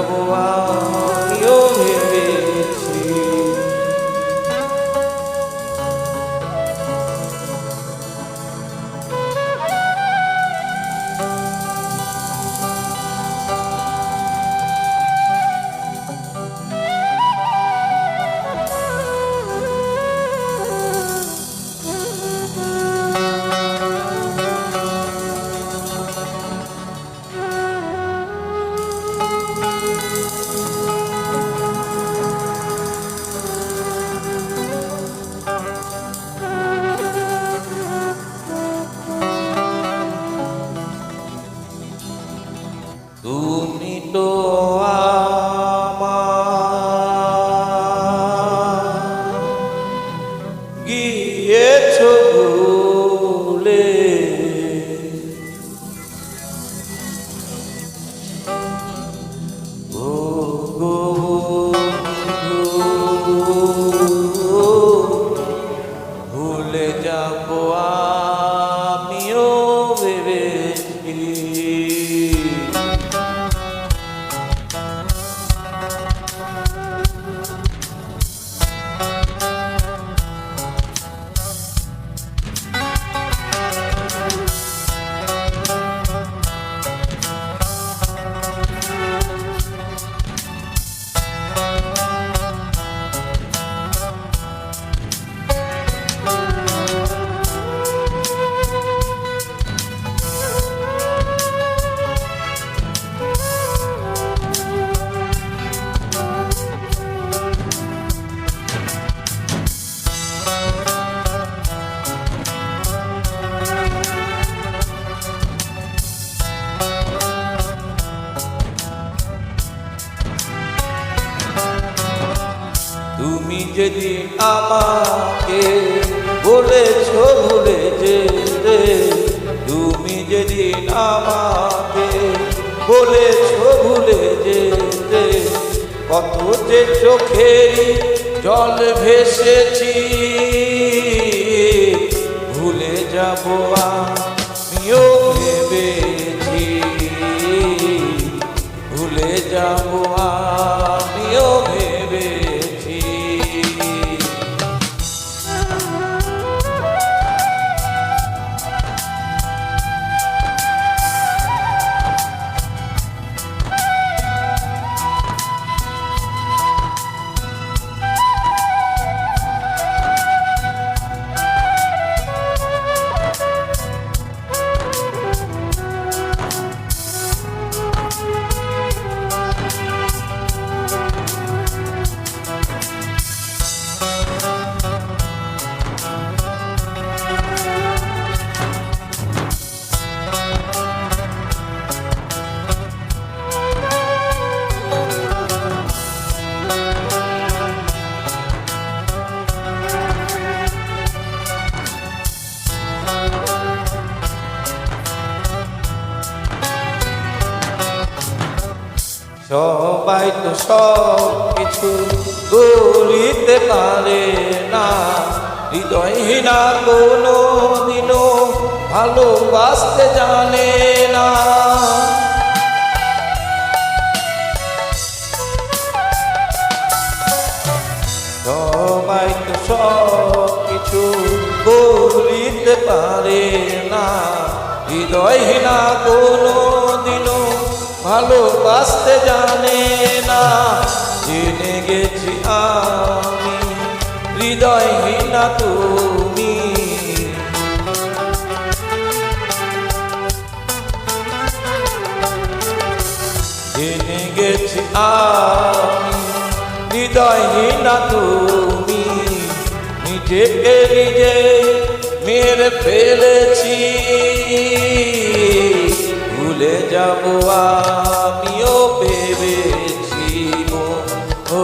যাবো আমিও ভেবেছি। তুমি তো আমার গিয়েছো ভুলে, ও গো ভুলে যাবো আমিও ভেবেছি। তুমি যেদিন আমাকে বলেছো ভুলে যেতে, তুমি যেদিন আমাকে বলেছো ভুলে যেতে, কত যে চোখেরই জল ভেসেছি, ভুলে যাবো আমিও ভেবেছি, ভুলে যাবো আমিও ভেবেছি। সবাই তো সব কিছু বলিতে পারে না, হৃদয়হীনা কোনো দিনও ভালোবাসতে জানে না। সবাই তো সব কিছু বলিতে পারে না, হৃদয়হীনা কোনো দিনও ভালোবাসতে জানে না। জেনে গেছি আমি হৃদয়হীনা তুমি, জেনে গেছি আমি হৃদয়হীনা তুমি, নিজেকে নিজে মেরে ফেলেছি, ভুলে যাবো আমিও ভেবেছি, ও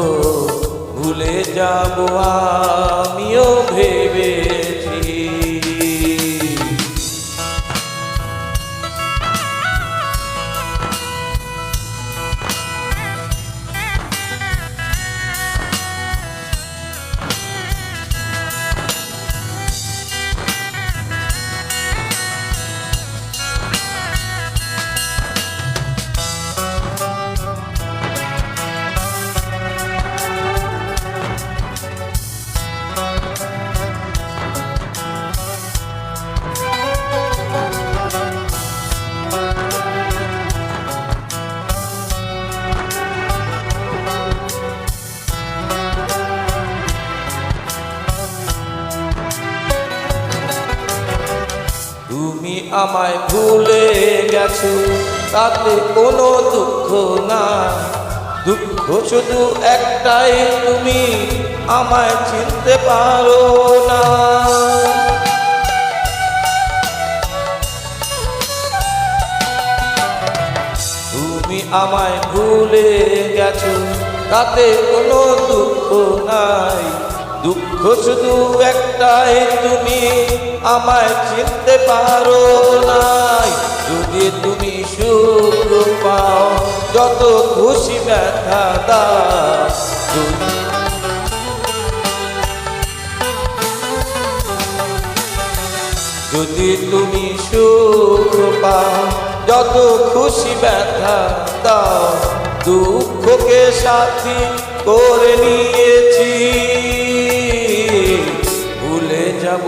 ভুলে যাবো আমিও ভেবেছি। তুমি আমায় ভুলে গেছো তাতে কোনো দুঃখ নাই, দুঃখ শুধু একটাই তুমি আমায় চিনতে পারো না। তুমি আমায় ভুলে গেছো তাতে কোনো দুঃখ নাই, দুঃখ শুধু একটাই তুমি আমায় চিনতে পারো নাই। যদি তুমি সুখ পাও যত খুশি ব্যথা দাও, যদি তুমি সুখ পাও যত খুশি ব্যথা দাও, দুঃখকে সাথী করে নিয়েছি। ভুলে যাব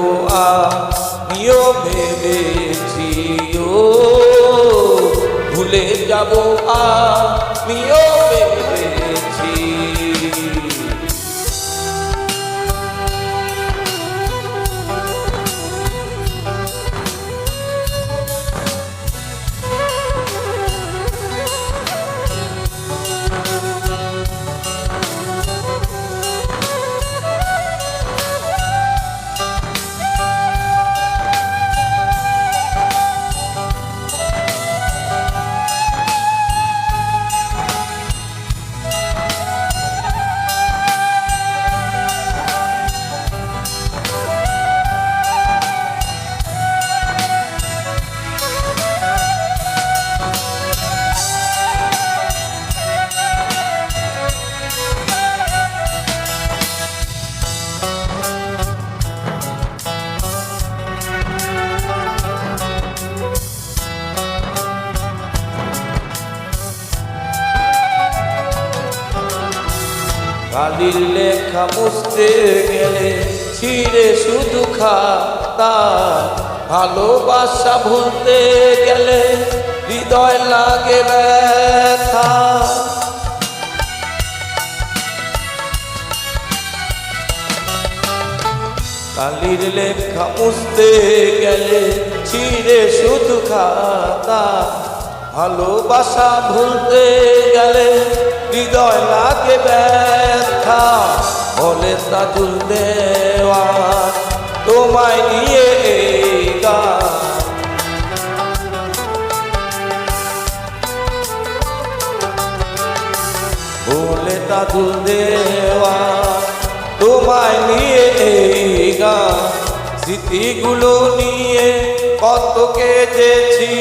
আমিও ভেবেছি, ও ভুলে যাব আমিও ভেবেছি। কালির লেখা মুছতে গেলে ছিঁড়ে শুধু খাতা, ভালোবাসা ভুলতে গেলে হৃদয় লাগে ব্যথা। কালির লেখা মুছতে গেলে ছিঁড়ে শুধু খাতা, ভালোবাসা ভুলতে গেলে হৃদয় লাগে ব্যথা। বলে তাজুল দেওয়ান তোমায় নিয়ে এই গান, বলে তাজুল দেওয়ান তোমায় নিয়ে এই গান। স্মৃতিগুলো নিয়ে কত কেঁদেছি,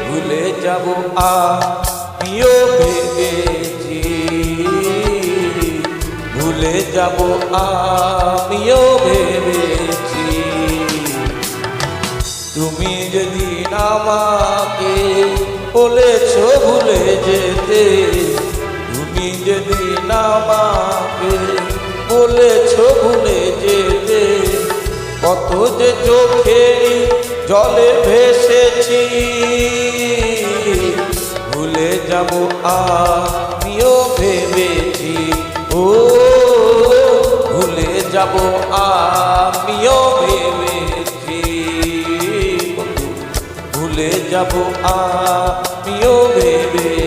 ভুলে যাব আমিও ভেবেছি, ভুলে যাব আমিও ভেবেছি। তুমি যেদিন আমাকে বলেছ ভুলে যেতে, তুমি যেদিন আমাকে বলেছ ভুলে যেতে, কত যে চোখের জলে ভেসেছি। ভুলে যাব আমিও ভেবেছি, ও ভুলে যাব আমিও ভেবেছি, ভুলে যাব আমিও ভেবেছি।